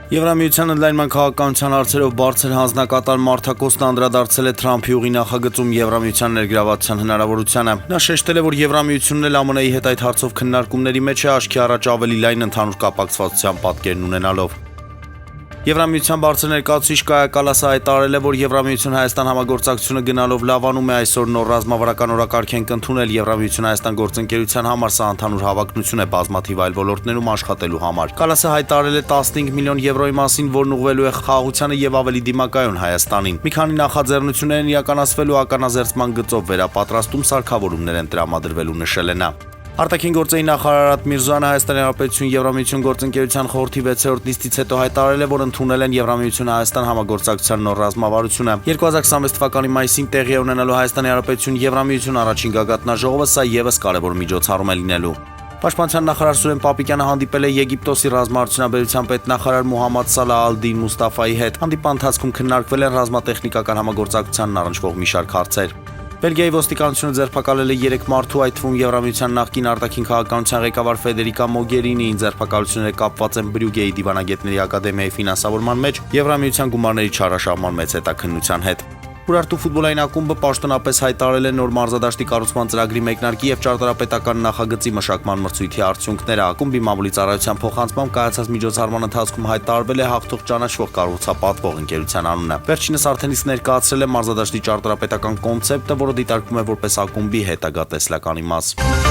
Եվրամիության ընդլայնման քաղաքականության հարցերով բարձր հանձնակատար Մարտա անդրադարձել է Թրամփի ուղի նախագծում Եվրամիության ներգրավվածության հնարավորությանը։ Նա շեշտել է, որ Եվրամիությունն էլ ԱՄՆ-ի հետ այդ հարցով քննարկումների մեջ է աչքի առաջ ավելի լայն ընդհանուր կապակցվածության պատկերն ունենալով։ Եվրամիության բարձր ներկայացուցիչ Կայա Կալասը հայտարարել է, որ Եվրամիություն-Հայաստան համագործակցությունը գնալով լավանում է այսօր նոր ռազմավարական օրակարգ ենք ընդունել Եվրամիություն-Հայաստան գործընկերության համար, սա ընդհանուր հավակնություն է բազմաթիվ այլ ոլորտներում աշխատելու համար։ Կալասը հայտարարել է 15 միլիոն եվրոյի մասին, որն ուղղվելու է խաղաղությանը եւ ավելի դիմակայուն Հայաստանին։ Մի քանի նախաձեռնություններ են իրականացվելու ականազերծման գծով վերապատրաստում սարքավորումներ են տրամադրվելու, նշել է նա։ Արտաքին գործերի նախարար Արադ Միրզոյանը Հայաստանի Հանրապետություն Եվրամիություն գործընկերության խորհրդի 6-րդ նիստից հետո հայտարարել է, որ ընդունել են Եվրամիություն-Հայաստան համագործակցության նոր ռազմավարությունը։ 2026 թվականի մայիսին տեղի է ունենալու Հայաստանի Հանրապետություն Եվրամիություն առաջին գագաթնաժողովը, սա եւս կարևոր միջոցառում է լինելու։ Պաշտպանության նախարար Սուրեն Պապիկյանը հանդիպել է Եգիպտոսի ռազմարդյունաբերության պետնախարար Մուհամմադ Սալահ ալ-Դին Մուստաֆայի հետ։ Հանդիպան ընթացքում քննարկվել են ռազմատեխնիկական համագործակցությանն առնչվող մի շարք հարցեր։ Բելգիայի ոստիկանությունը ձերբակալել է 3 մարդու, այդ թվում Եվրամիության նախկին արտաքին քաղաքականության ղեկավար Ֆեդերիկա Մոգերինին։ Ձերբակալությունները կապված են Բրյուգեի դիվանագետների ակադեմիայի ֆինանսավորման մեջ Եվրամիության գումարների չարաշահման մեծ հետաքննության հետ։ Ուրարտու ֆուտբոլային ակումբը պաշտոնապես հայտարարել է նոր մարզադաշտի կառուցման ծրագրի մեկնարկի եւ ճարտարապետական նախագծի մշակման մրցույթի արդյունքները։ Ակումբի մամուլի ծառայության փոխանցմամբ կայացած միջոցառման ընթացքում հայտարարվել է հաղթող ճանաչվող կառուցապատվող ընկերության անունը։ Վերջինս արդեն իսկ ներկայացրել է մարզադաշտի ճարտարապետական կոնցեպտը, որը դիտարկվում է որպես ակումբի հետագա տեսլական իմաց։